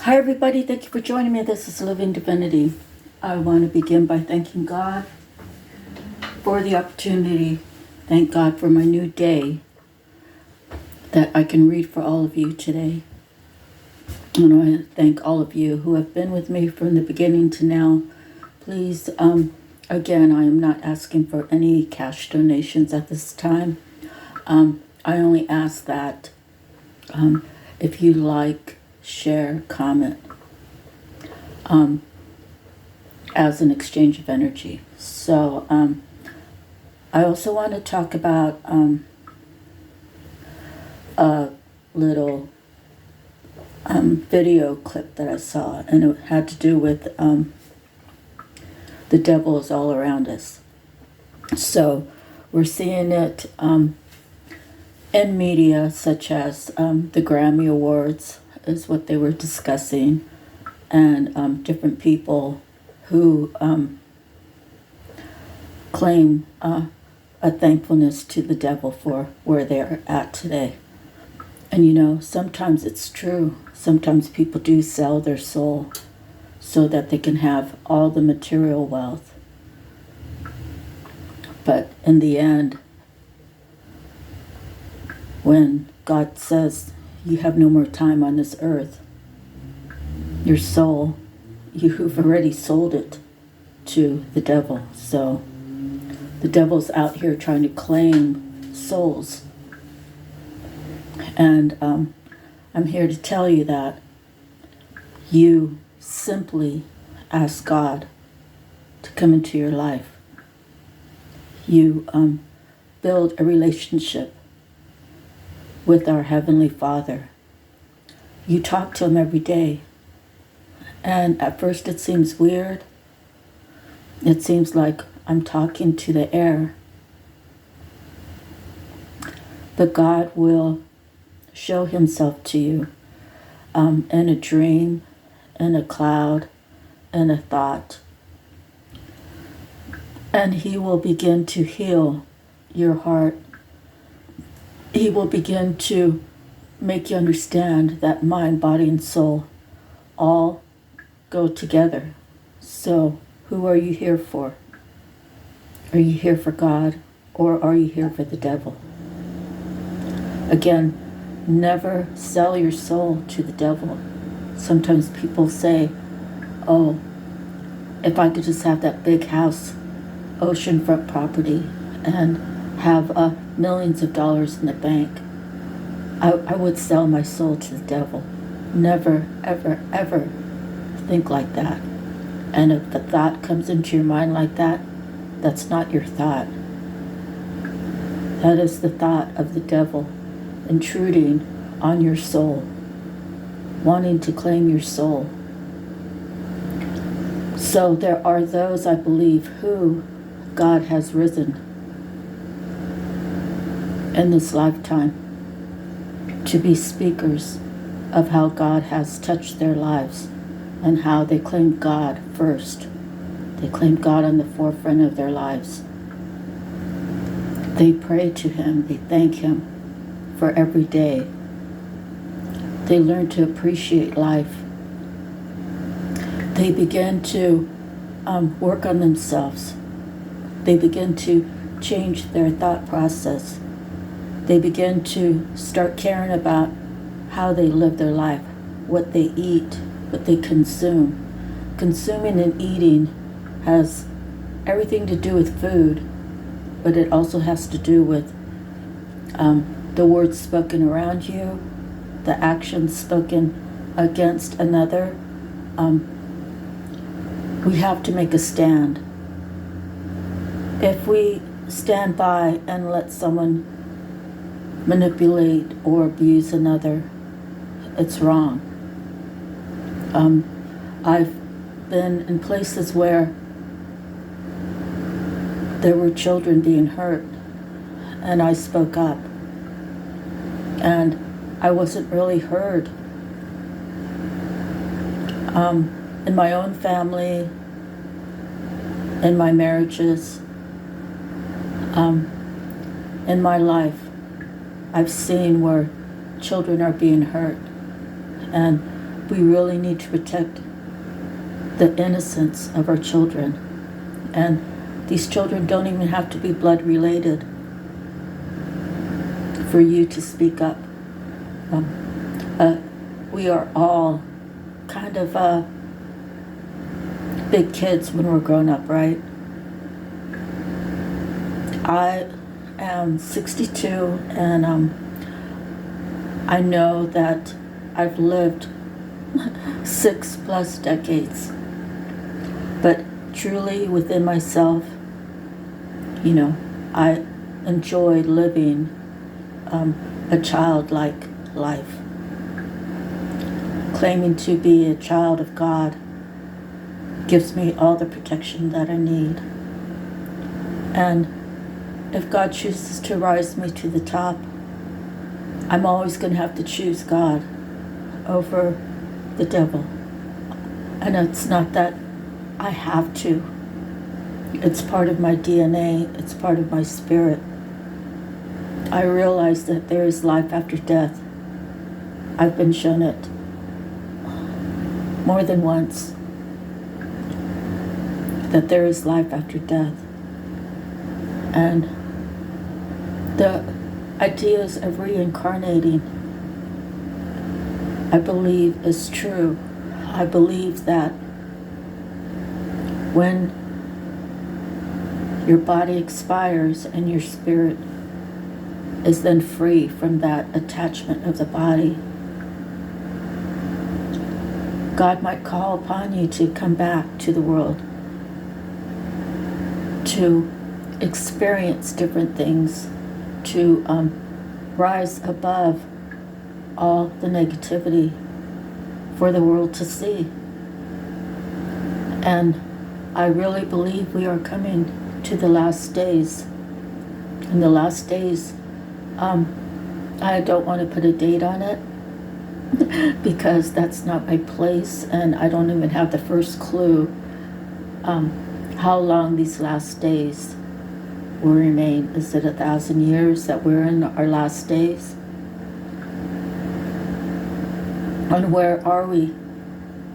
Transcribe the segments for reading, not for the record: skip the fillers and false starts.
Hi, everybody. Thank you for joining me. This is Living Divinity. I want to begin by thanking God for the opportunity. Thank God for my new day that I can read for all of you today. And I want to thank all of you who have been with me from the beginning to now. Please, again, I am not asking for any cash donations at this time. I only ask that if you like, share, comment, as an exchange of energy. So I also want to talk about a little video clip that I saw, and it had to do with the devil is all around us. So we're seeing it in media, such as the Grammy Awards is what they were discussing, and different people who claim a thankfulness to the devil for where they're at today. And you know, sometimes it's true. Sometimes people do sell their soul so that they can have all the material wealth. But in the end, when God says you have no more time on this earth, your soul, you've already sold it to the devil. So the devil's out here trying to claim souls. And I'm here to tell you that you simply ask God to come into your life. You build a relationship with our Heavenly Father. You talk to Him every day. And at first it seems weird. It seems like I'm talking to the air. But God will show Himself to you in a dream, in a cloud, in a thought. And He will begin to heal your heart. He will begin to make you understand that mind, body, and soul all go together. So who are you here for? Are you here for God, or are you here for the devil? Again, never sell your soul to the devil. Sometimes people say, oh, if I could just have that big house, oceanfront property, and have millions of dollars in the bank, I would sell my soul to the devil. Never, ever, ever think like that. And if the thought comes into your mind like that, that's not your thought. That is the thought of the devil intruding on your soul, wanting to claim your soul. So there are those, I believe, who God has risen in this lifetime to be speakers of how God has touched their lives and how they claim God first. They claim God on the forefront of their lives. They pray to Him. They thank Him for every day. They learn to appreciate life. They begin to work on themselves. They begin to change their thought process. They begin to start caring about how they live their life, what they eat, what they consume. Consuming and eating has everything to do with food, but it also has to do with the words spoken around you, the actions spoken against another. We have to make a stand. If we stand by and let someone manipulate or abuse another, it's wrong. I've been in places where there were children being hurt, and I spoke up. And I wasn't really heard. In my own family, in my marriages, in my life, I've seen where children are being hurt. And we really need to protect the innocence of our children. And these children don't even have to be blood related for you to speak up. We are all kind of big kids when we're grown up, right? I am 62, and I know that I've lived 6+ decades, but truly within myself, I enjoy living a childlike life. Claiming to be a child of God gives me all the protection that I need. And if God chooses to rise me to the top, I'm always going to have to choose God over the devil. And it's not that I have to. It's part of my DNA. It's part of my spirit. I realize that there is life after death. I've been shown it more than once, that there is life after death. And the ideas of reincarnating, I believe, is true. I believe that when your body expires and your spirit is then free from that attachment of the body, God might call upon you to come back to the world, to experience different things, to rise above all the negativity for the world to see. And I really believe we are coming to the last days. In the last days, I don't want to put a date on it because that's not my place, and I don't even have the first clue how long these last days will remain. Is it 1,000 years that we're in our last days? And where are we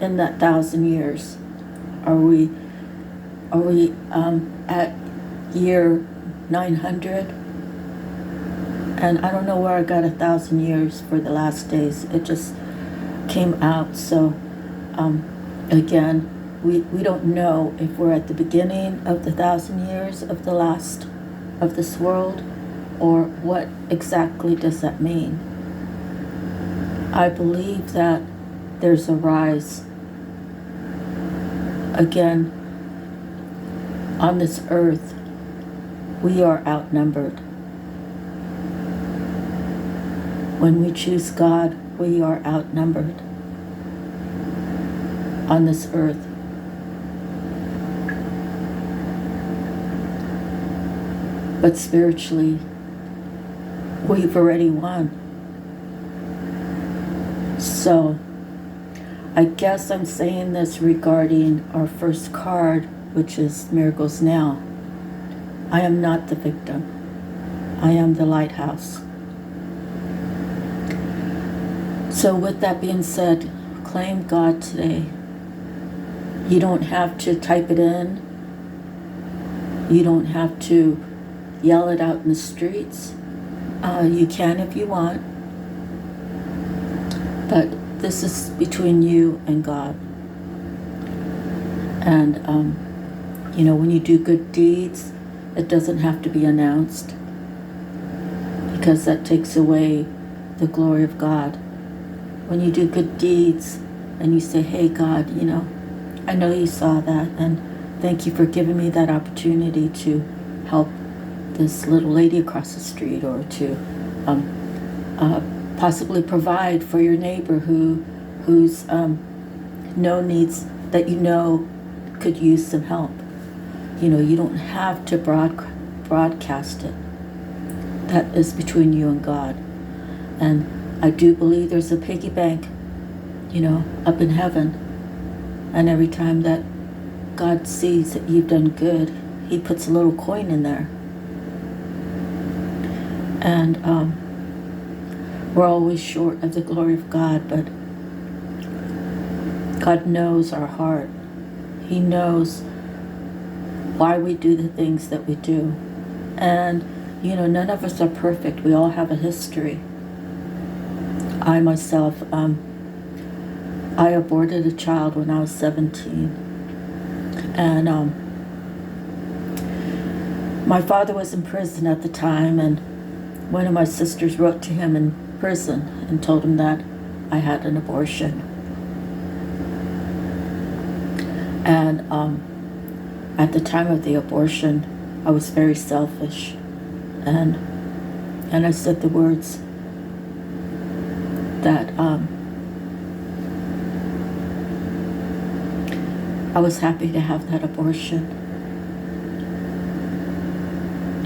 in that 1,000 years? Are we at year 900? And I don't know where I got 1,000 years for the last days. It just came out. So again, we don't know if we're at the beginning of the 1,000 years of the last of this world, or what exactly does that mean. I believe that there's a rise again on this earth. We are outnumbered. When we choose God, we are outnumbered on this earth. But spiritually, we've already won. So, I guess I'm saying this regarding our first card, which is Miracles Now. I am not the victim. I am the lighthouse. So with that being said, claim God today. You don't have to type it in. You don't have to yell it out in the streets. You can if you want. But this is between you and God. And, when you do good deeds, it doesn't have to be announced, because that takes away the glory of God. When you do good deeds and you say, hey, God, I know you saw that, and thank you for giving me that opportunity to help this little lady across the street, or to possibly provide for your neighbor who's no needs that could use some help. You don't have to broadcast it. That is between you and God. And I do believe there's a piggy bank, up in heaven. And every time that God sees that you've done good, He puts a little coin in there. And we're always short of the glory of God, but God knows our heart. He knows why we do the things that we do. And, none of us are perfect. We all have a history. I myself, I aborted a child when I was 17. And my father was in prison at the time, and one of my sisters wrote to him in prison and told him that I had an abortion. And at the time of the abortion, I was very selfish. And I said the words that I was happy to have that abortion.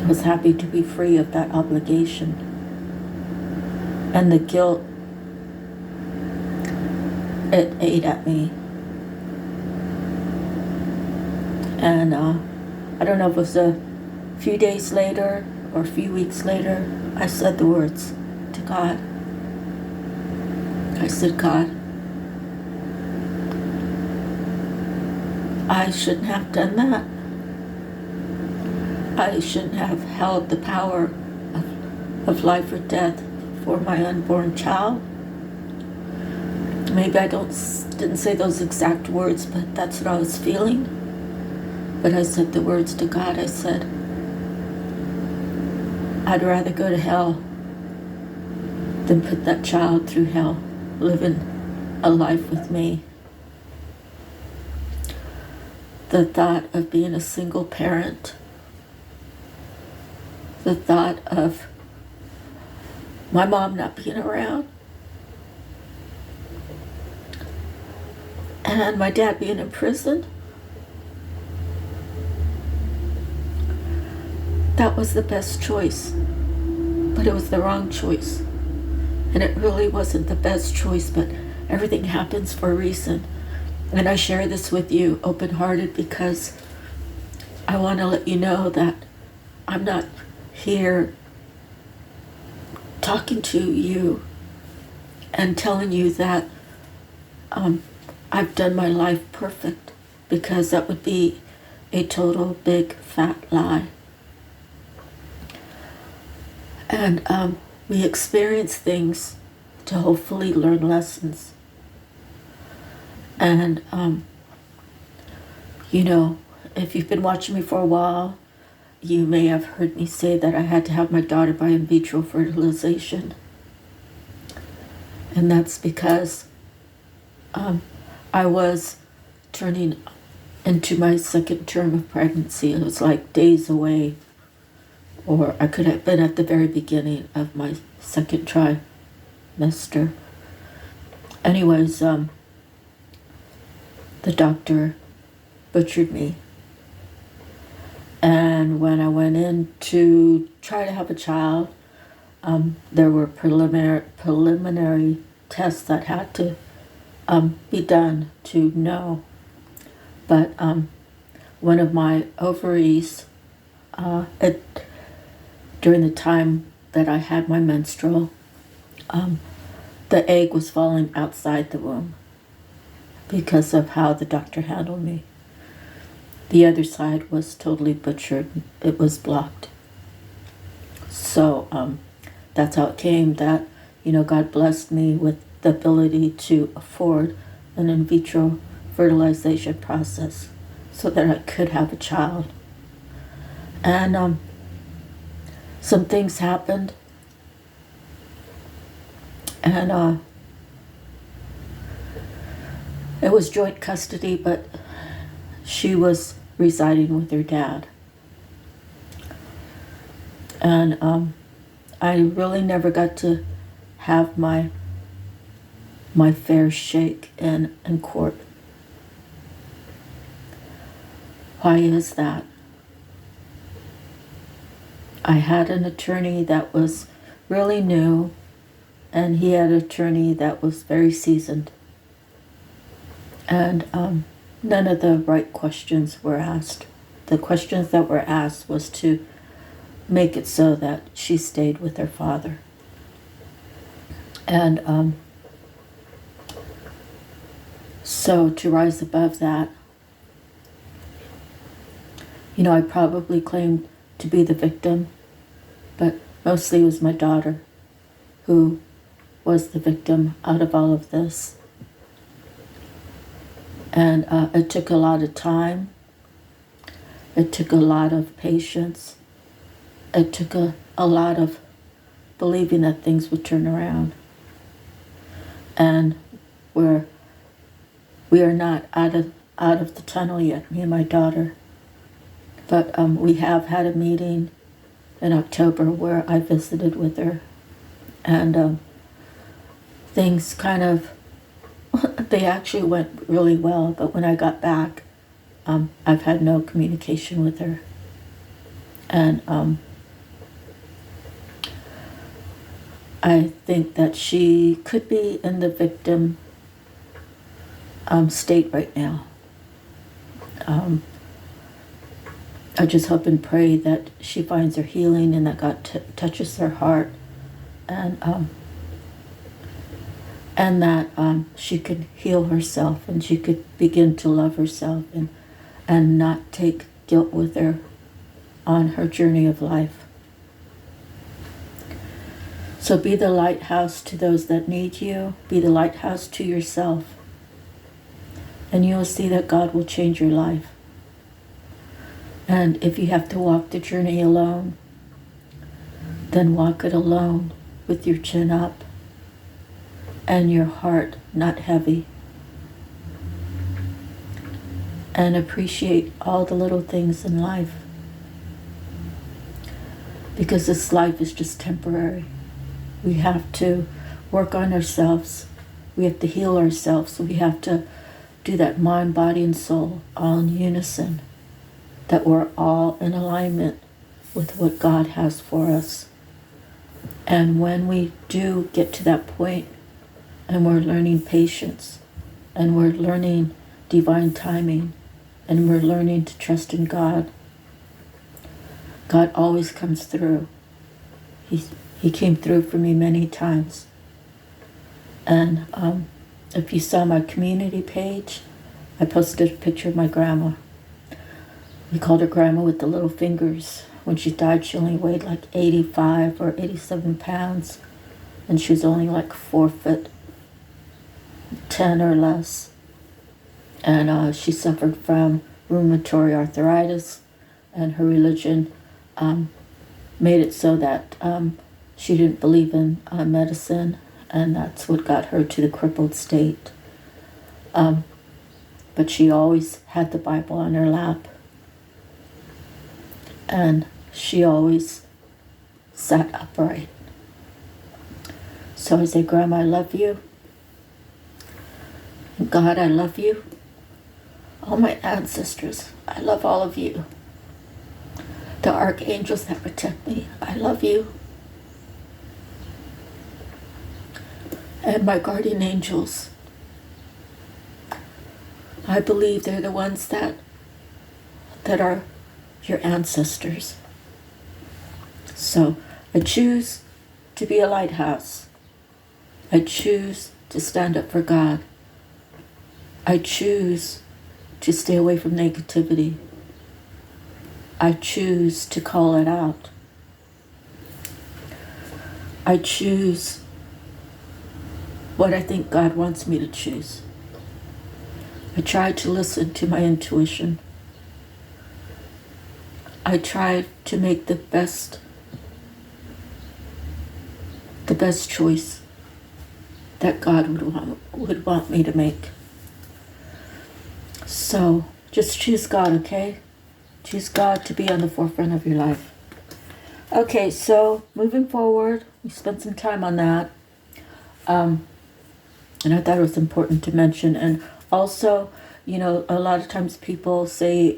I was happy to be free of that obligation. And the guilt, it ate at me. And I don't know if it was a few days later or a few weeks later, I said the words to God. I said, God, I shouldn't have done that. I shouldn't have held the power of life or death for my unborn child. Maybe I didn't say those exact words, but that's what I was feeling. But I said the words to God. I said, I'd rather go to hell than put that child through hell, living a life with me. The thought of being a single parent, the thought of my mom not being around, and my dad being in prison, that was the best choice, but it was the wrong choice. And it really wasn't the best choice, but everything happens for a reason. And I share this with you open-hearted because I want to let you know that I'm not here talking to you and telling you that I've done my life perfect, because that would be a total big fat lie. And we experience things to hopefully learn lessons. And, if you've been watching me for a while, you may have heard me say that I had to have my daughter by in vitro fertilization. And that's because I was turning into my second term of pregnancy. It was like days away, or I could have been at the very beginning of my second trimester. Anyways, the doctor butchered me. And when I went in to try to have a child, there were preliminary tests that had to be done to know. But one of my ovaries, during the time that I had my menstrual, the egg was falling outside the womb because of how the doctor handled me. The other side was totally butchered. It was blocked. So that's how it came that, God blessed me with the ability to afford an in vitro fertilization process so that I could have a child. And some things happened. And it was joint custody, but she was residing with her dad. And I really never got to have my fair shake in court. Why is that? I had an attorney that was really new, and he had an attorney that was very seasoned. And none of the right questions were asked. The questions that were asked was to make it so that she stayed with her father. And So to rise above that, I probably claimed to be the victim, but mostly it was my daughter who was the victim out of all of this. And it took a lot of time. It took a lot of patience. It took a lot of believing that things would turn around. And we are not out of the tunnel yet, me and my daughter. But we have had a meeting in October where I visited with her. And things kind of, they actually went really well. But when I got back, I've had no communication with her. And I think that she could be in the victim state right now. I just hope and pray that she finds her healing and that God touches her heart, and that she could heal herself and she could begin to love herself and not take guilt with her on her journey of life. So be the lighthouse to those that need you. Be the lighthouse to yourself. And you'll see that God will change your life. And if you have to walk the journey alone, then walk it alone with your chin up and your heart not heavy. And appreciate all the little things in life. Because this life is just temporary. We have to work on ourselves. We have to heal ourselves. We have to do that mind, body, and soul all in unison. That we're all in alignment with what God has for us. And when we do get to that point, and we're learning patience, and we're learning divine timing, and we're learning to trust in God, God always comes through. He came through for me many times. And if you saw my community page, I posted a picture of my grandma. We called her Grandma with the little fingers. When she died, she only weighed like 85 or 87 pounds. And she was only like 4'10" or less. And she suffered from rheumatoid arthritis. And her religion made it so that she didn't believe in medicine. And that's what got her to the crippled state. But she always had the Bible on her lap. And she always sat upright. So I say, Grandma, I love you. And God, I love you. All my ancestors, I love all of you. The archangels that protect me, I love you. And my guardian angels, I believe they're the ones that are your ancestors. So I choose to be a lighthouse. I choose to stand up for God. I choose to stay away from negativity. I choose to call it out. I choose what I think God wants me to choose. I try to listen to my intuition. I try to make the best choice that God would want me to make. So just choose God, okay? Choose God to be on the forefront of your life. Okay, so moving forward, we spent some time on that. And I thought it was important to mention. And also, a lot of times people say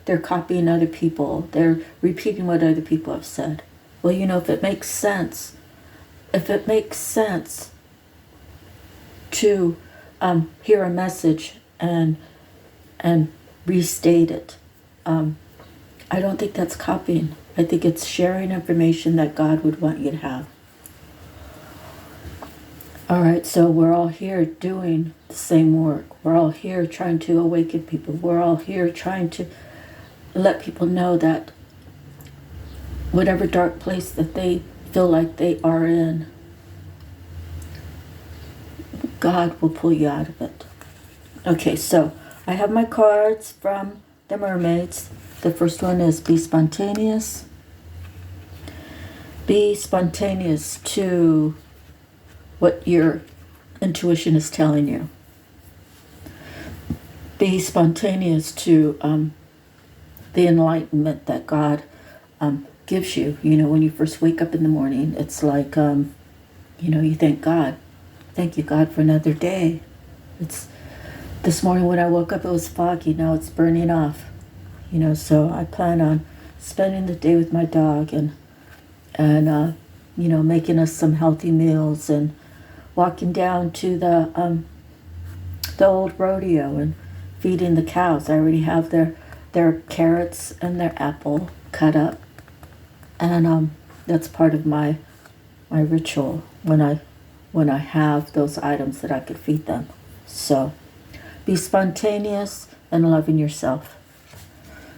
they're copying other people. They're repeating what other people have said. Well, if it makes sense, to hear a message and restate it, I don't think that's copying. I think it's sharing information that God would want you to have. All right, so we're all here doing the same work. We're all here trying to awaken people. We're all here trying to let people know that whatever dark place that they feel like they are in, God will pull you out of it. Okay, so I have my cards from the mermaids. The first one is be spontaneous. Be spontaneous to what your intuition is telling you. Be spontaneous to the enlightenment that God gives you. You know, when you first wake up in the morning, it's like, you thank God. Thank you, God, for another day. This morning when I woke up, it was foggy. Now it's burning off. So I plan on spending the day with my dog and making us some healthy meals and walking down to the old rodeo and feeding the cows. I already have their carrots and their apple cut up, and that's part of my ritual when I have those items that I could feed them. So be spontaneous and love in yourself.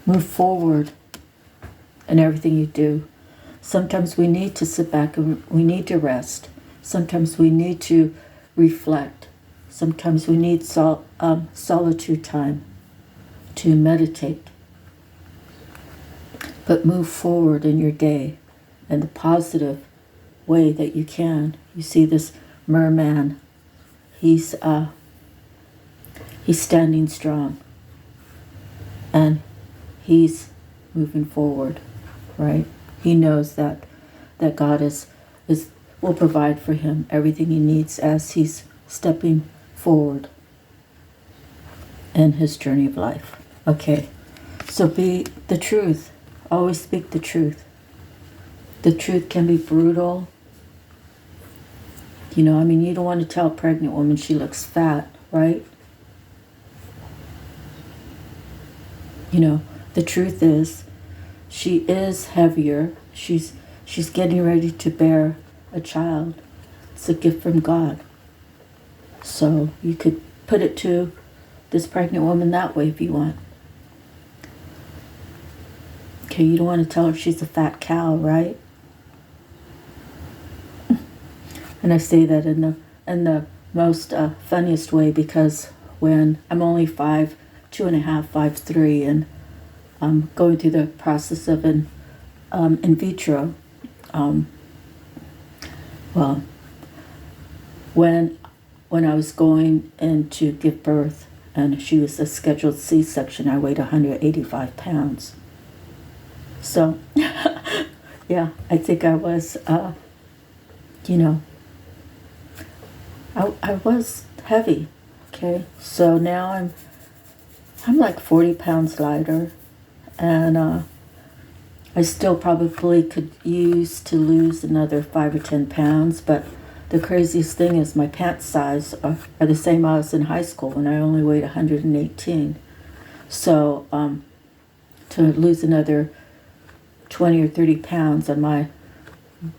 Move forward in everything you do. Sometimes we need to sit back and we need to rest. Sometimes we need to reflect. Sometimes we need solitude time to meditate. But move forward in your day in the positive way that you can. You see this merman. He's standing strong. And he's moving forward, right? He knows that God will provide for him everything he needs as he's stepping forward in his journey of life. Okay, so be the truth. Always speak the truth. The truth can be brutal. You don't want to tell a pregnant woman she looks fat, right? The truth is she is heavier. She's getting ready to bear a child. It's a gift from God. So you could put it to this pregnant woman that way if you want. Okay, you don't want to tell her she's a fat cow, right? And I say that in the most funniest way, because when I'm only 5'2.5", 5'3", and I'm going through the process of in vitro. When I was going in to give birth, and she was a scheduled C-section, I weighed 185 pounds. So, yeah, I think I was, I was heavy. Okay, so now I'm like 40 pounds lighter, and I still probably could use to lose another 5 or 10 pounds, but the craziest thing is my pants size are the same I was in high school when I only weighed 118. So to lose another 20 or 30 pounds on my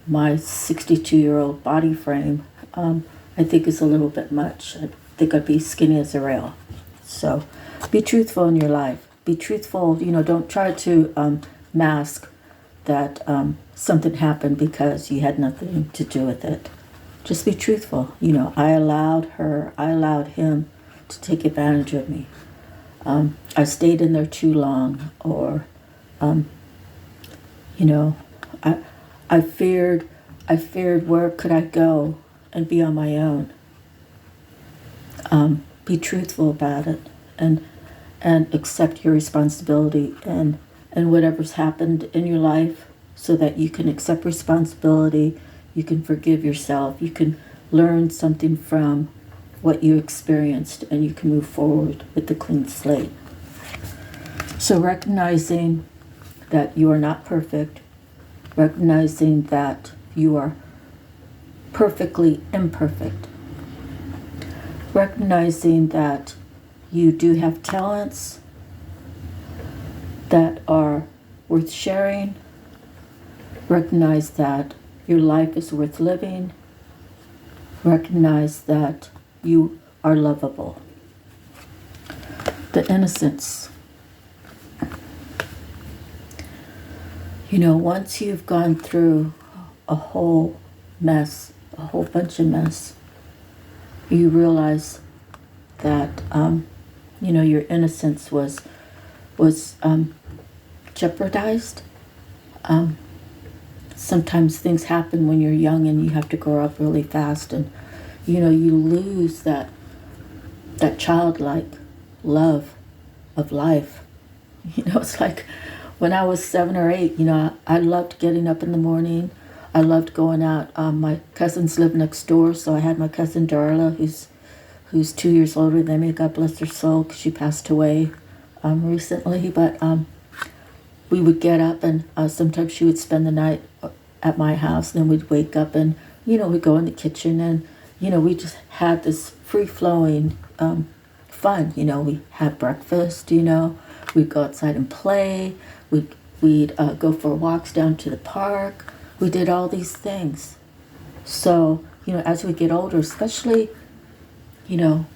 62-year-old body frame, I think is a little bit much. I think I'd be skinny as a rail. So be truthful in your life. Be truthful. Don't try to mask that something happened because you had nothing to do with it. Just be truthful. I allowed him to take advantage of me. I stayed in there too long, or, I feared where could I go and be on my own. Be truthful about it, and accept your responsibility and whatever's happened in your life, so that you can accept responsibility, you can forgive yourself, you can learn something from what you experienced, and you can move forward with a clean slate. So recognizing that you are not perfect, recognizing that you are perfectly imperfect, recognizing that you do have talents that are worth sharing, recognize that your life is worth living, recognize that you are lovable. The innocence. You know, once you've gone through a whole mess, a whole bunch of mess, you realize that, you know, your innocence was jeopardized. Sometimes things happen when you're young and you have to grow up really fast, and you know, you lose that childlike love of life. You know, it's like when I was 7 or 8, you know, I loved getting up in the morning. I loved going out. My cousins lived next door, so I had my cousin Darla, who's 2 years older than me. God bless her soul, 'cause she passed away recently. But we would get up, and sometimes she would spend the night at my house. And then we'd wake up, and you know, we'd go in the kitchen, and you know, we just had this free-flowing fun. You know, we had breakfast. You know, we'd go outside and play. We'd go for walks down to the park. We did all these things. So you know, as we get older, especially, you know,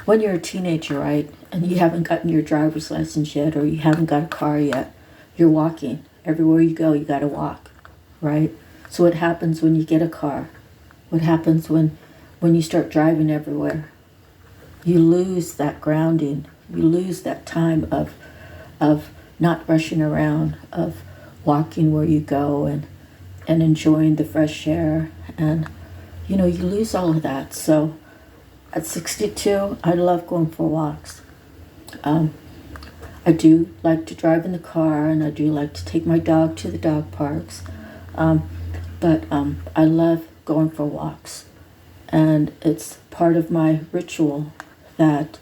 when you're a teenager, right, and you haven't gotten your driver's license yet, or you haven't got a car yet, you're walking. Everywhere you go, you got to walk, right? So what happens when you get a car? What happens when you start driving everywhere? You lose that grounding. You lose that time of not rushing around, of walking where you go, and enjoying the fresh air. And, you know, you lose all of that. So at 62, I love going for walks. I do like to drive in the car, and I do like to take my dog to the dog parks. But I love going for walks. And it's part of my ritual that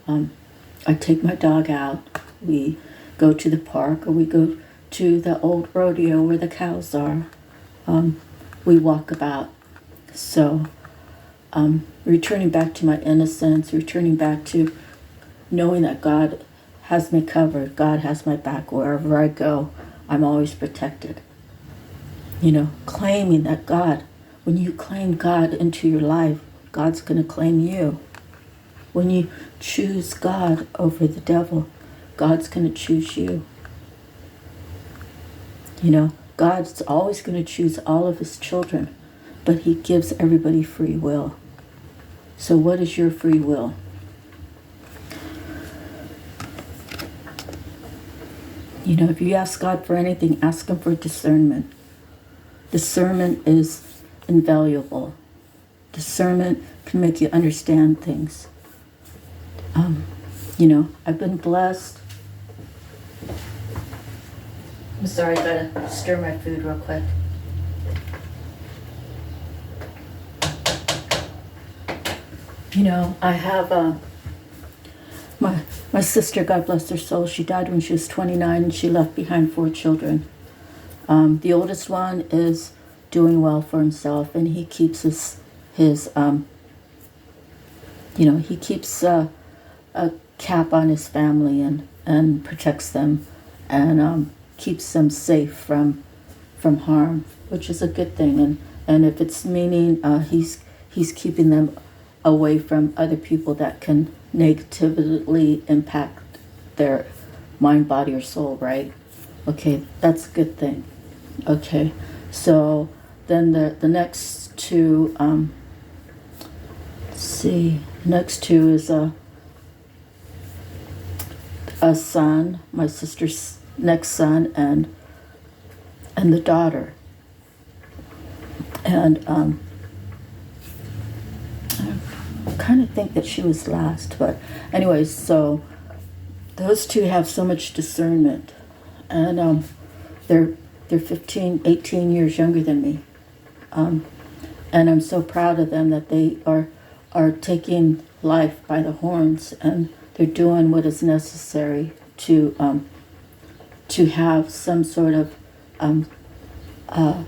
I take my dog out. We go to the park, or we go to the old rodeo where the cows are. We walk about. So returning back to my innocence, returning back to knowing that God has me covered. God has my back. Wherever I go, I'm always protected. You know, claiming that God, when you claim God into your life, God's going to claim you. When you choose God over the devil, God's going to choose you. You know, God's always going to choose all of his children, but he gives everybody free will. So what is your free will? You know, if you ask God for anything, ask him for discernment. Discernment is invaluable. Discernment can make you understand things. You know, I've been blessed. I'm sorry, I gotta stir my food real quick. You know, I have my sister, God bless her soul, she died when she was 29, and she left behind 4 children. The oldest one is doing well for himself, and he keeps his you know, he keeps a cap on his family, and protects them, and keeps them safe from harm, which is a good thing. And if it's meaning he's keeping them away from other people that can negatively impact their mind, body, or soul, right? Okay, that's a good thing. Okay, so then the next two, let's see, next two is a son, my sister's next son, and the daughter. And I kind of think that she was last, but anyways, so those two have so much discernment, and they're 15, 18 years younger than me, and I'm so proud of them that they are taking life by the horns, and they're doing what is necessary to have some sort of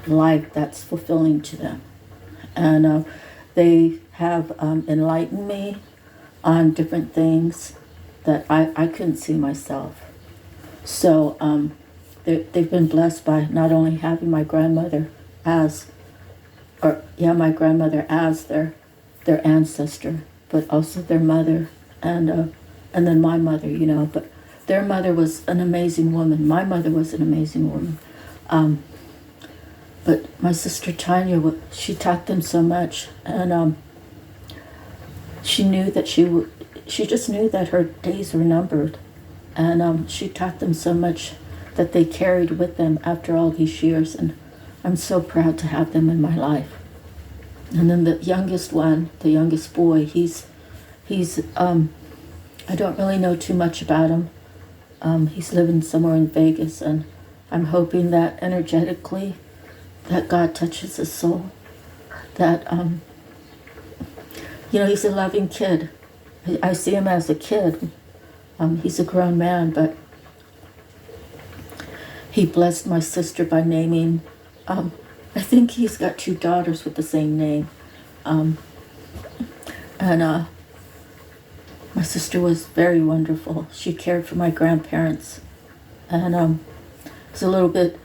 life that's fulfilling to them. And they have enlightened me on different things that I couldn't see myself. So they've been blessed by not only having my grandmother as or yeah, my grandmother as their ancestor, but also their mother, and then my mother, you know. But their mother was an amazing woman. My mother was an amazing woman. But my sister Tanya, she taught them so much, and she knew that she just knew that her days were numbered, and she taught them so much that they carried with them after all these years, and I'm so proud to have them in my life. And then the youngest one, the youngest boy, he's I don't really know too much about him. He's living somewhere in Vegas, and I'm hoping that energetically that God touches his soul. That he's a loving kid. I see him as a kid. He's a grown man, but he blessed my sister by naming. I think he's got 2 daughters with the same name, and my sister was very wonderful. She cared for my grandparents, and it's a little bit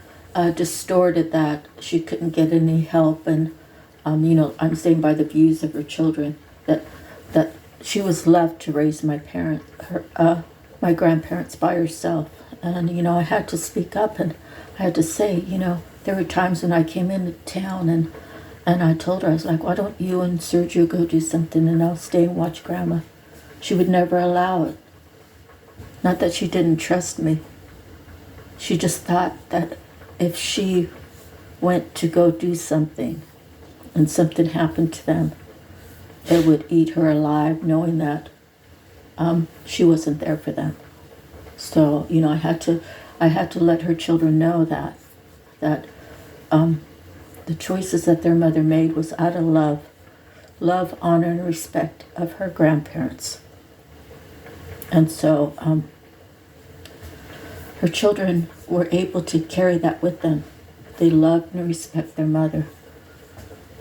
distorted that she couldn't get any help, and I'm saying by the views of her children that she was left to raise my grandparents by herself, and I had to speak up, and I had to say, there were times when I came into town and I told her, I was like, why don't you and Sergio go do something and I'll stay and watch Grandma. She would never allow it. Not that she didn't trust me. She just thought that if she went to go do something and something happened to them, it would eat her alive, knowing that she wasn't there for them. So, I had to let her children know that the choices that their mother made was out of love, honor, and respect of her grandparents. And so her children were able to carry that with them. They love and respect their mother,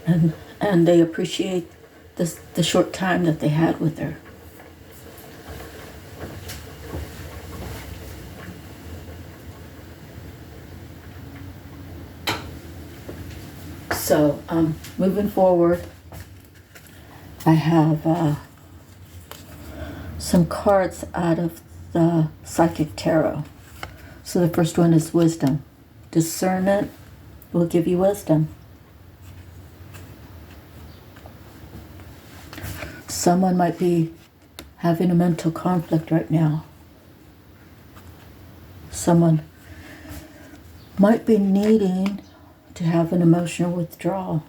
and they appreciate the short time that they had with her. So, moving forward, I have some cards out of the Psychic Tarot. So the first one is wisdom. Discernment will give you wisdom. Someone might be having a mental conflict right now. Someone might be needing to have an emotional withdrawal.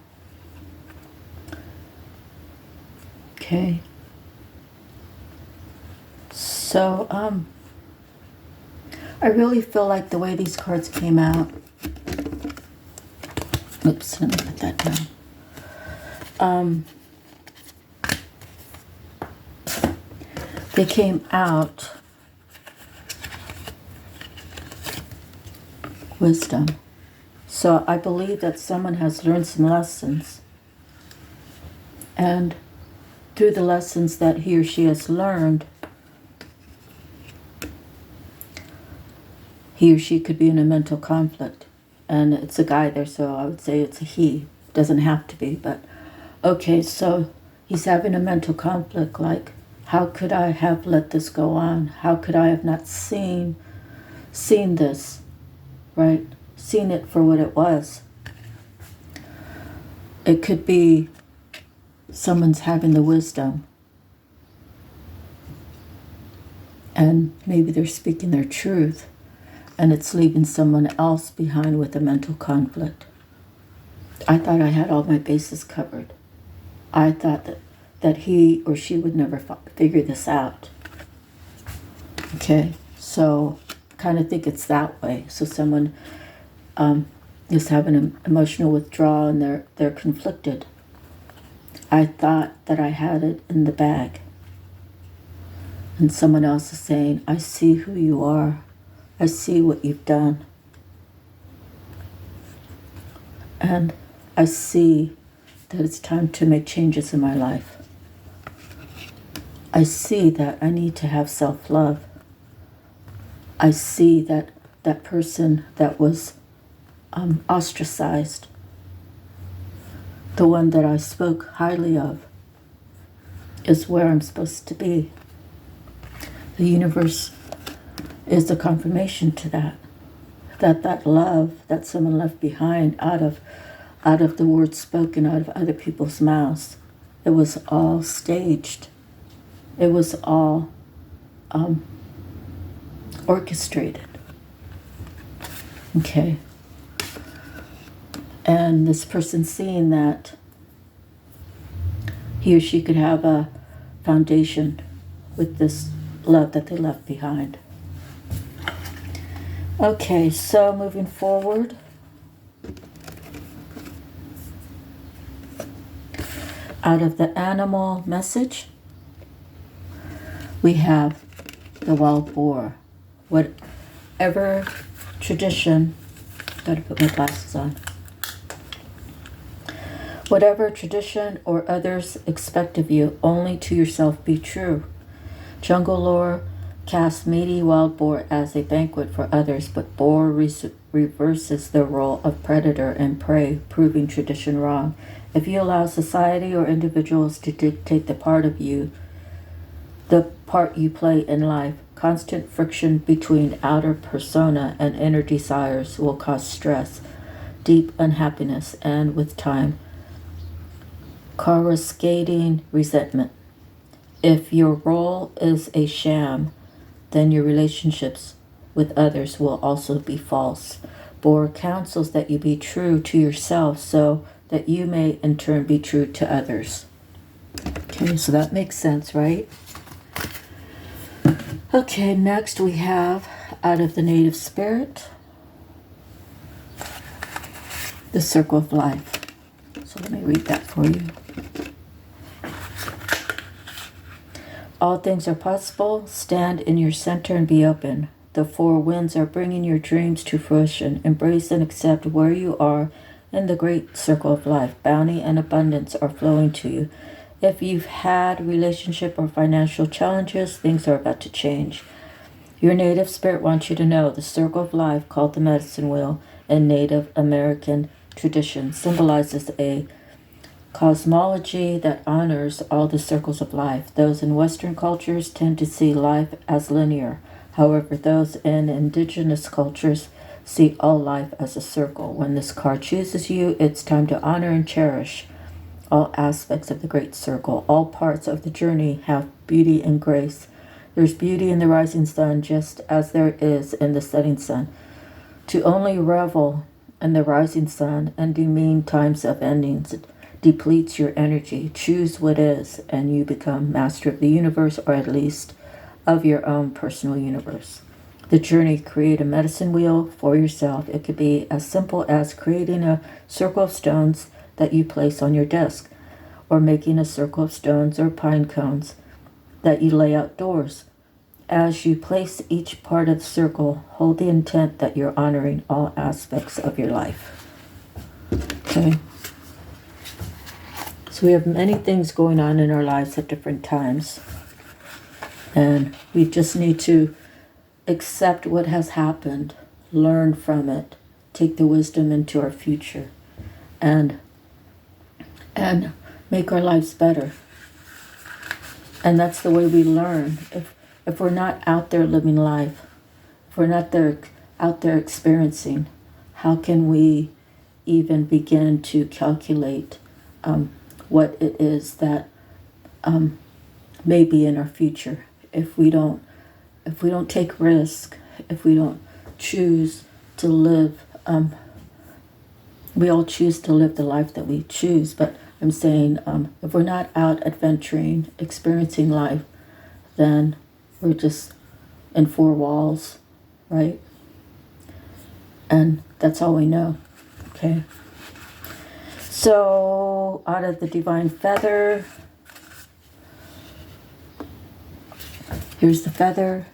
Okay. So, I really feel like the way these cards came out. Oops, let me put that down. They came out wisdom. So I believe that someone has learned some lessons, and through the lessons that he or she has learned, he or she could be in a mental conflict. And it's a guy there, so I would say it's a he. Doesn't have to be, but okay, so he's having a mental conflict, like, how could I have let this go on? How could I have not seen this, right? Seen it for what it was. It could be someone's having the wisdom, and maybe they're speaking their truth, and it's leaving someone else behind with a mental conflict. I thought I had all my bases covered. I thought that he or she would never figure this out. Okay, so kind of think it's that way. So someone is having an emotional withdrawal, and they're conflicted. I thought that I had it in the bag, and someone else is saying, I see who you are. I see what you've done. And I see that it's time to make changes in my life. I see that I need to have self-love. I see that that person that was ostracized, the one that I spoke highly of, is where I'm supposed to be. The universe is the confirmation to that. That love that someone left behind out of the words spoken out of other people's mouths, it was all staged. It was all orchestrated. Okay. And this person seeing that he or she could have a foundation with this love that they left behind. Okay, so moving forward. Out of the animal message, we have the wild boar. Whatever tradition, gotta put my glasses on. Whatever tradition or others expect of you, only to yourself be true. Jungle lore casts meaty wild boar as a banquet for others, but boar reverses the role of predator and prey, proving tradition wrong. If you allow society or individuals to dictate the part you play in life, constant friction between outer persona and inner desires will cause stress, deep unhappiness, and with time, coruscating resentment. If your role is a sham, then your relationships with others will also be false. Bohr counsels that you be true to yourself so that you may in turn be true to others. Okay, so that makes sense, right? Okay, next we have out of the native spirit, the circle of life. So let me read that for you. All things are possible. Stand in your center and be open. The four winds are bringing your dreams to fruition. Embrace and accept where you are in the great circle of life. Bounty and abundance are flowing to you. If you've had relationship or financial challenges, things are about to change. Your native spirit wants you to know the circle of life, called the medicine wheel in Native American tradition, symbolizes a cosmology that honors all the circles of life. Those in Western cultures tend to see life as linear. However, those in indigenous cultures see all life as a circle. When this card chooses you, it's time to honor and cherish all aspects of the great circle. All parts of the journey have beauty and grace. There's beauty in the rising sun just as there is in the setting sun. To only revel in the rising sun and demean times of endings depletes your energy. Choose what is, and you become master of the universe, or at least of your own personal universe. The journey, create a medicine wheel for yourself. It could be as simple as creating a circle of stones that you place on your desk, or making a circle of stones or pine cones that you lay outdoors. As you place each part of the circle, hold the intent that you're honoring all aspects of your life. Okay? So we have many things going on in our lives at different times. And we just need to accept what has happened, learn from it, take the wisdom into our future, and make our lives better. And that's the way we learn. If we're not out there living life, if we're not out there experiencing, how can we even begin to calculate what it is that may be in our future? If we don't take risk, if we don't choose to live, we all choose to live the life that we choose, but I'm saying if we're not out adventuring, experiencing life, then we're just in four walls, right? And that's all we know, okay? So out of the divine feather, here's the feather,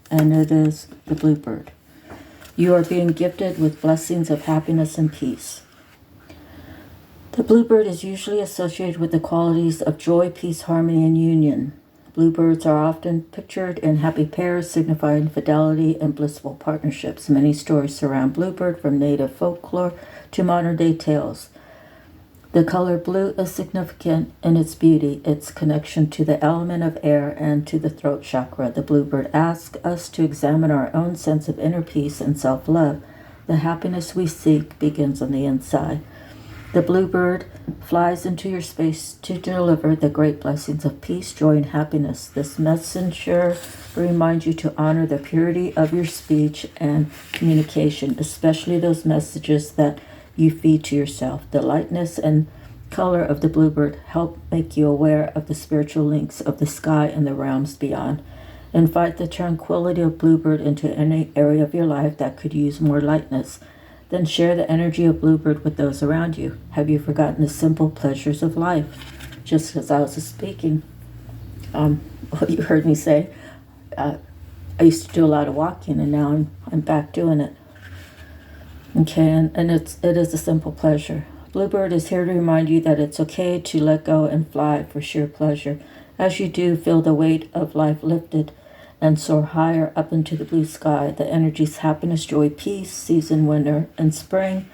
and it is the bluebird. You are being gifted with blessings of happiness and peace. The bluebird is usually associated with the qualities of joy, peace, harmony, and union. Bluebirds are often pictured in happy pairs, signifying fidelity and blissful partnerships. Many stories surround bluebird, from native folklore to modern-day tales. The color blue is significant in its beauty, its connection to the element of air and to the throat chakra. The bluebird asks us to examine our own sense of inner peace and self-love. The happiness we seek begins on the inside. The bluebird flies into your space to deliver the great blessings of peace, joy, and happiness. This messenger reminds you to honor the purity of your speech and communication, especially those messages that you feed to yourself. The lightness and color of the bluebird help make you aware of the spiritual links of the sky and the realms beyond. Invite the tranquility of bluebird into any area of your life that could use more lightness. Then share the energy of bluebird with those around you. Have you forgotten the simple pleasures of life? Just as I was speaking, what you heard me say, I used to do a lot of walking, and now I'm back doing it. Okay, and it is a simple pleasure. Bluebird is here to remind you that it's okay to let go and fly for sheer pleasure. As you do, feel the weight of life lifted and soar higher up into the blue sky. The energies happiness, joy, peace, season, winter, and spring,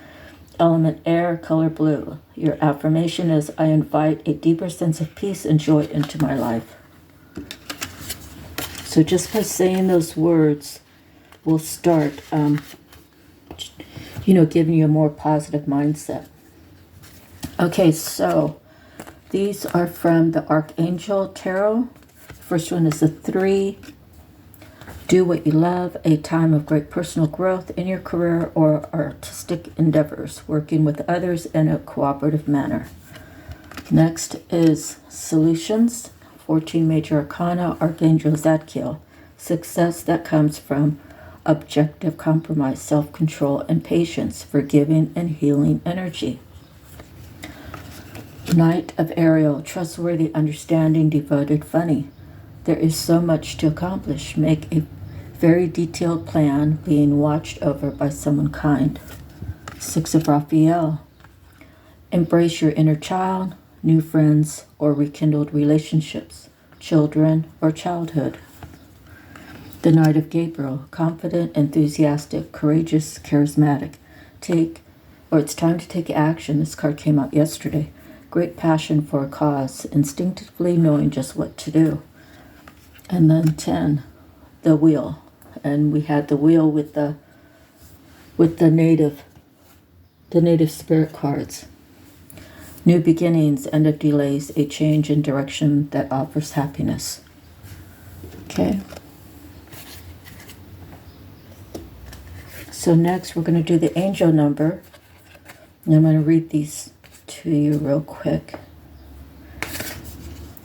element air, color blue. Your affirmation is, I invite a deeper sense of peace and joy into my life. So just by saying those words, we'll start, giving you a more positive mindset. Okay, so these are from the Archangel Tarot. First one is a 3. Do what you love, a time of great personal growth in your career or artistic endeavors, working with others in a cooperative manner. Next is Solutions, 14 Major Arcana, Archangel Zadkiel. Success that comes from objective compromise, self-control, and patience, forgiving and healing energy. Knight of Ariel, trustworthy, understanding, devoted, funny. There is so much to accomplish. Make a very detailed plan, being watched over by someone kind. 6 of Raphael. Embrace your inner child, new friends, or rekindled relationships, children or childhood. The Knight of Gabriel. Confident, enthusiastic, courageous, charismatic. It's time to take action. This card came out yesterday. Great passion for a cause, instinctively knowing just what to do. And then 10, the Wheel. And we had the Wheel with the native spirit cards. New beginnings, end of delays, a change in direction that offers happiness. Okay. So next we're going to do the angel number. And I'm going to read these to you real quick.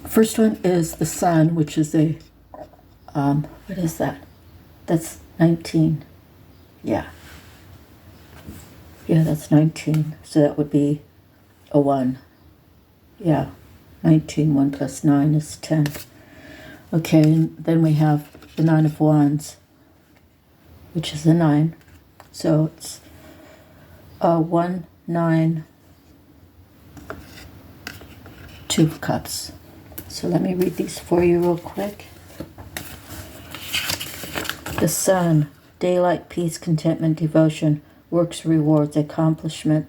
First one is the Sun, which is a, what is that? That's 19. Yeah, that's 19. So that would be a 1. Yeah, 19. 1 plus 9 is 10. Okay, and then we have the 9 of Wands, which is a 9. So it's 1, 9, 2 of Cups. So let me read these for you real quick. The Sun, daylight, peace, contentment, devotion, works, rewards, accomplishment,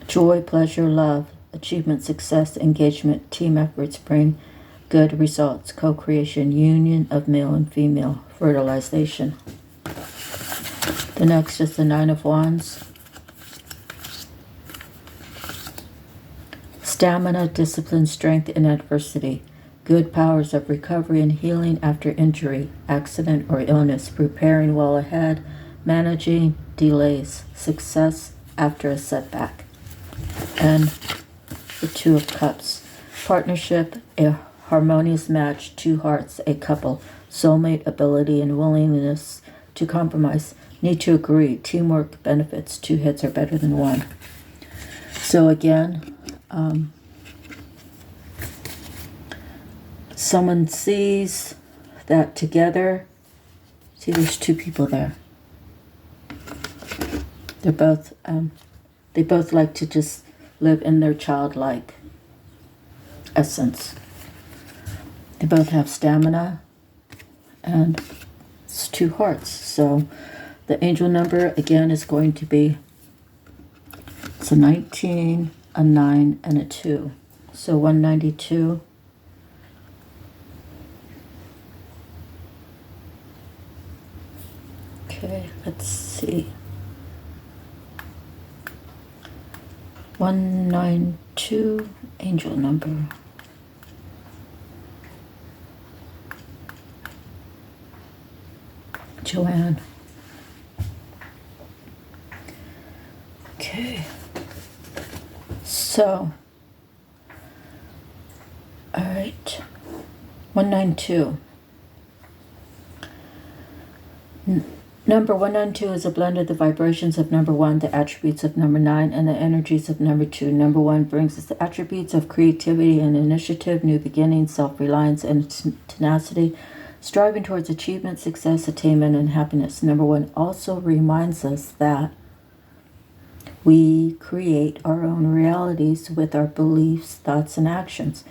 joy, pleasure, love, achievement, success, engagement, team efforts bring good results, co-creation, union of male and female, fertilization. The next is the 9 of Wands. Stamina, discipline, strength in adversity. Good powers of recovery and healing after injury, accident, or illness. Preparing well ahead. Managing delays. Success after a setback. And the 2 of Cups. Partnership, a harmonious match, 2 hearts, a couple. Soulmate, ability, and willingness to compromise. Need to agree. Teamwork benefits. 2 heads are better than 1. So again, someone sees that together. See, there's 2 people there. They're both, they both like to just live in their childlike essence. They both have stamina, and it's 2 hearts. So the angel number again is going to be, it's a 19, a 9, and a 2. So 192. Okay, let's see. 192, angel number. Joanne. Okay. So, all right. 192. Number 192 is a blend of the vibrations of number 1, the attributes of number 9, and the energies of number 2. Number 1 brings us the attributes of creativity and initiative, new beginnings, self-reliance, and tenacity, striving towards achievement, success, attainment, and happiness. Number 1 also reminds us that we create our own realities with our beliefs, thoughts, and actions.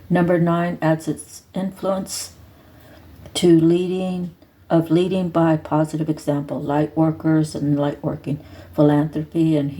Number 9 adds its influence to leading by positive example, light workers and light working, philanthropy and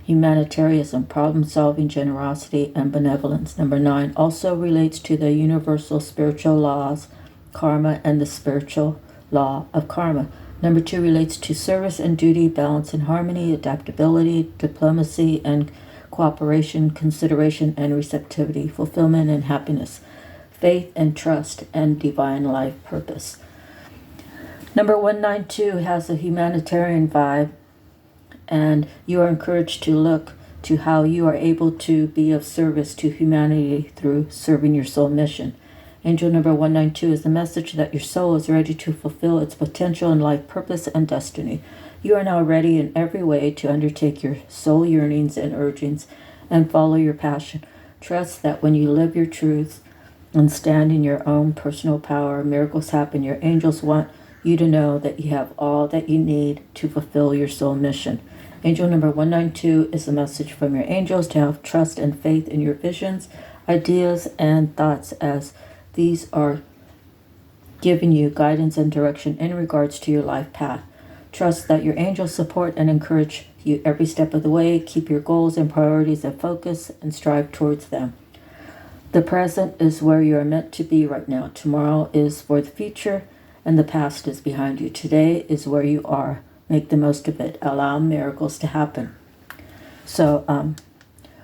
humanitarianism, problem solving, generosity, and benevolence. Number 9 also relates to the universal spiritual laws, karma, and the spiritual law of karma. Number 2 relates to service and duty, balance and harmony, adaptability, diplomacy and cooperation, consideration and receptivity, fulfillment and happiness, faith and trust, and divine life purpose. Number 192 has a humanitarian vibe, and you are encouraged to look to how you are able to be of service to humanity through serving your soul mission. Angel number 192 is the message that your soul is ready to fulfill its potential in life purpose and destiny. You are now ready in every way to undertake your soul yearnings and urgings and follow your passion. Trust that when you live your truth and stand in your own personal power, miracles happen. Your angels want you to know that you have all that you need to fulfill your soul mission. Angel number 192 is a message from your angels to have trust and faith in your visions, ideas, and thoughts, as these are giving you guidance and direction in regards to your life path. Trust that your angels support and encourage you every step of the way. Keep your goals and priorities in focus and strive towards them. The present is where you are meant to be right now. Tomorrow is for the future, and the past is behind you. Today is where you are. Make the most of it. Allow miracles to happen. So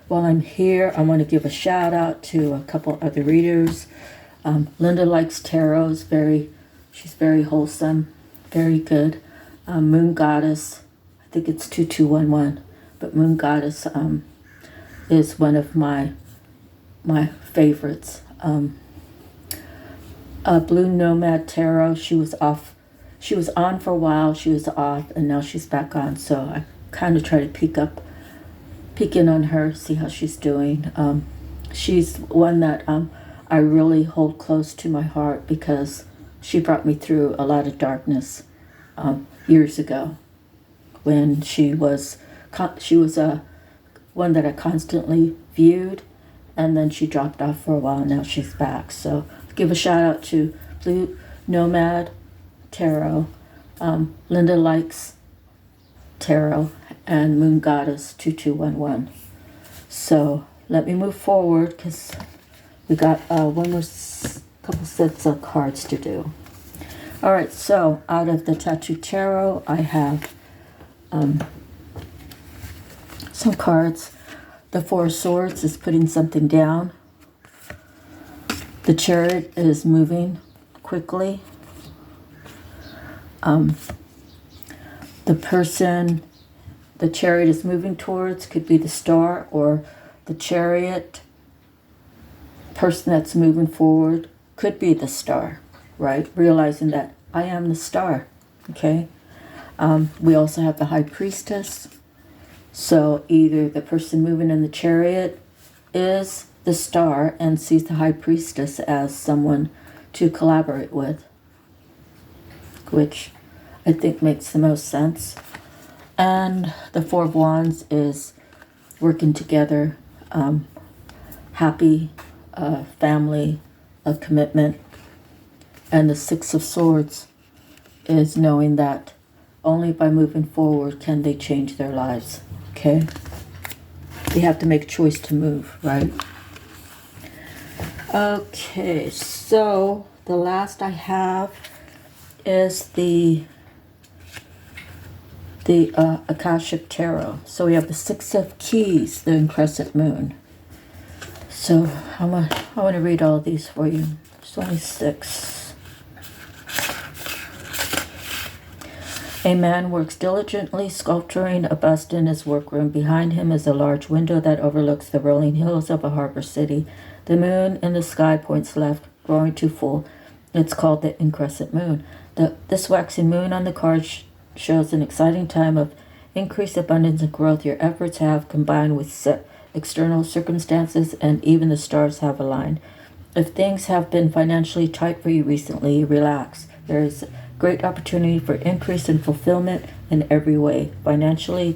while I'm here, I want to give a shout out to a couple other readers. Linda likes tarot. She's very wholesome, very good. Moon Goddess, I think it's 2211, but Moon Goddess is one of my favorites. Blue Nomad Tarot, she was on for a while, she was off, and now she's back on, so I kind of try to peek in on her, see how she's doing. She's one that I really hold close to my heart because she brought me through a lot of darkness years ago when she was one that I constantly viewed, and then she dropped off for a while, and now she's back. So give a shout out to Blue Nomad Tarot, Linda Likes Tarot, and Moon Goddess 2211. So let me move forward because we got one more couple sets of cards to do. All right, so out of the Tattoo Tarot, I have some cards. The Four of Swords is putting something down. The Chariot is moving quickly. The person the Chariot is moving towards could be the Star, or the Chariot person that's moving forward could be the Star, right? Realizing that I am the Star, okay? We also have the High Priestess. So either the person moving in the Chariot is the Star and sees the High Priestess as someone to collaborate with, which I think makes the most sense. And the Four of Wands is working together, happy family, a commitment. And the Six of Swords is knowing that only by moving forward can they change their lives. Okay? we have to make a choice to move, right? Okay, so the last I have is the Akashic Tarot. So we have the Six of Keys, the Crescent Moon. So I want to read all these for you. There's only 6. A man works diligently sculpturing a bust in his workroom. Behind him is a large window that overlooks the rolling hills of a harbor city. The moon in the sky points left, growing to full. It's called the increscent moon. This waxing moon on the card shows an exciting time of increased abundance and growth. Your efforts have combined with external circumstances, and even the stars have aligned. If things have been financially tight for you recently, relax. There is great opportunity for increase in fulfillment in every way, financially,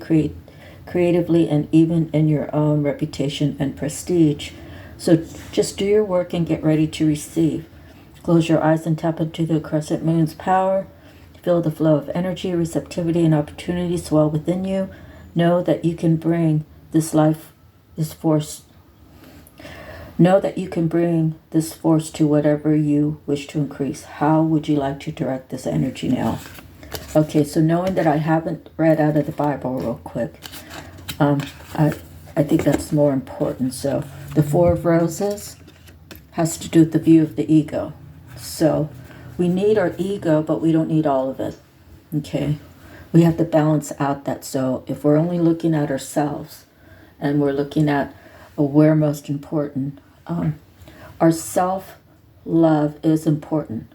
creatively, and even in your own reputation and prestige. So just do your work and get ready to receive. Close your eyes and tap into the crescent moon's power. Feel the flow of energy, receptivity, and opportunity swell within you. Know that you can bring this force to whatever you wish to increase. How would you like to direct this energy now? Okay, so knowing that I haven't read out of the Bible real quick, I think that's more important. So the Four of Roses has to do with the view of the ego. So we need our ego, but we don't need all of it. Okay, we have to balance out that. So if we're only looking at ourselves and we're looking at we're most important, our self-love is important,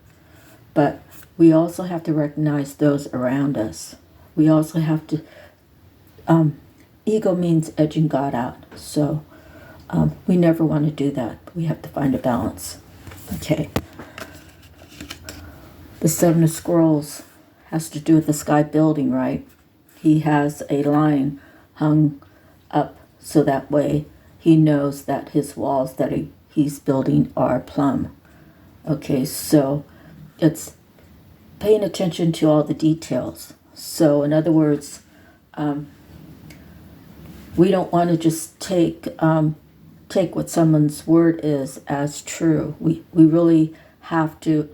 but we also have to recognize those around us. We also have to, ego means edging God out. So we never want to do that. We have to find a balance. Okay. The Seven of Scrolls has to do with the sky building, right? He has a line hung up so that way he knows that his walls that he's building are plumb. Okay, so it's paying attention to all the details. So in other words, we don't want to just take what someone's word is as true. We really have to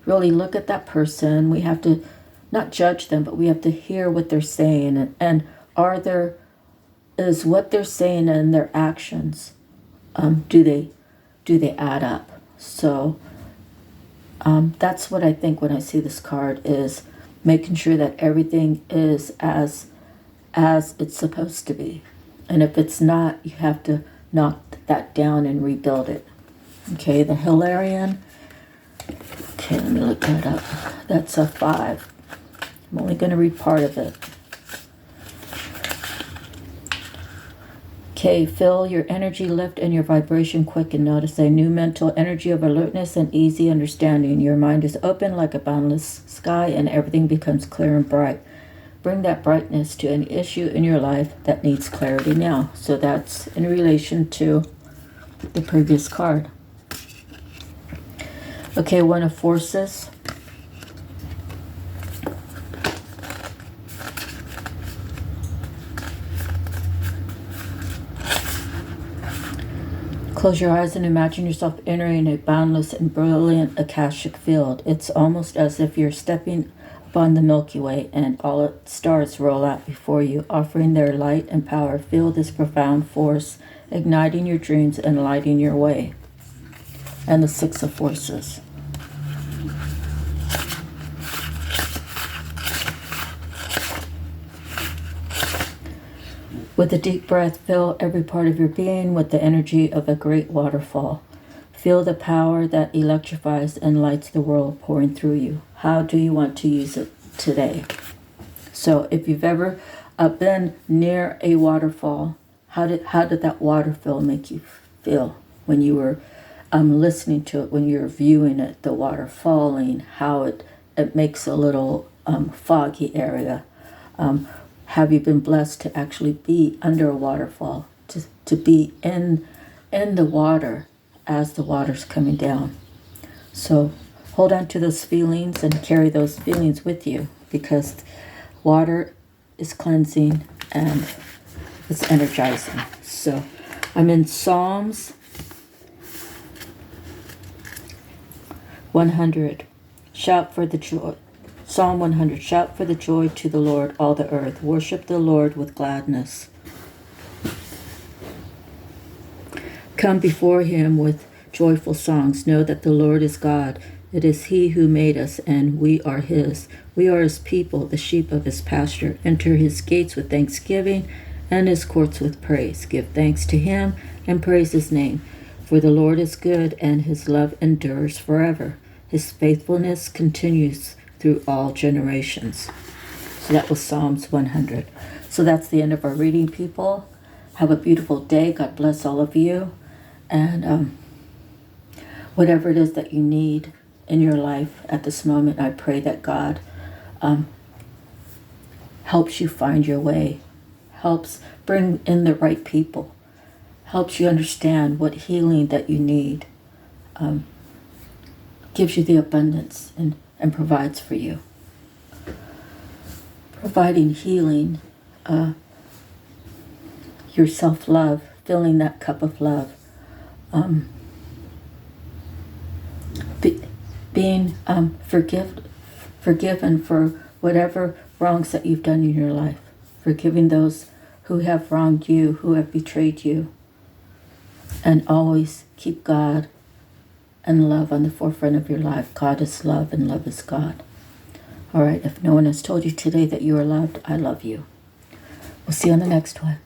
really look at that person. We have to not judge them, but we have to hear what they're saying, and is what they're saying and their actions, do they add up? So that's what I think when I see this card, is making sure that everything is as it's supposed to be. And if it's not, you have to knock that down and rebuild it. Okay, the Hilarion. Okay, let me look that up. That's a 5. I'm only going to read part of it. Okay, feel your energy lift and your vibration quicken. Notice a new mental energy of alertness and easy understanding. Your mind is open like a boundless sky, and everything becomes clear and bright. Bring that brightness to any issue in your life that needs clarity now. So that's in relation to the previous card. Okay, One of Forces. Close your eyes and imagine yourself entering a boundless and brilliant Akashic field. It's almost as if you're stepping upon the Milky Way and all its stars roll out before you, offering their light and power. Feel this profound force igniting your dreams and lighting your way. And the Six of Forces. With a deep breath, fill every part of your being with the energy of a great waterfall. Feel the power that electrifies and lights the world pouring through you. How do you want to use it today? So if you've ever been near a waterfall, how did that waterfall make you feel when you were listening to it, when you were viewing it, the water falling, how it makes a little foggy area? Have you been blessed to actually be under a waterfall, to be in the water as the water's coming down? So hold on to those feelings and carry those feelings with you, because water is cleansing and It's energizing. So I'm in Psalms 100. Shout for the joy. Psalm 100. Shout for the joy to the Lord, all the earth. Worship the Lord with gladness. Come before him with joyful songs. Know that the Lord is God. It is he who made us, and we are his. We are his people, the sheep of his pasture. Enter his gates with thanksgiving and his courts with praise. Give thanks to him and praise his name. For the Lord is good, and his love endures forever. His faithfulness continues through all generations. So that was Psalms 100. So that's the end of our reading, people. Have a beautiful day. God bless all of you. And whatever it is that you need in your life at this moment, I pray that God helps you find your way, helps bring in the right people, helps you understand what healing that you need, gives you the abundance and provides for you. Providing healing, your self-love, filling that cup of love, being forgiven for whatever wrongs that you've done in your life, forgiving those who have wronged you, who have betrayed you, and always keep God and love on the forefront of your life. God is love, and love is God. All right, if no one has told you today that you are loved, I love you. We'll see you on the next one.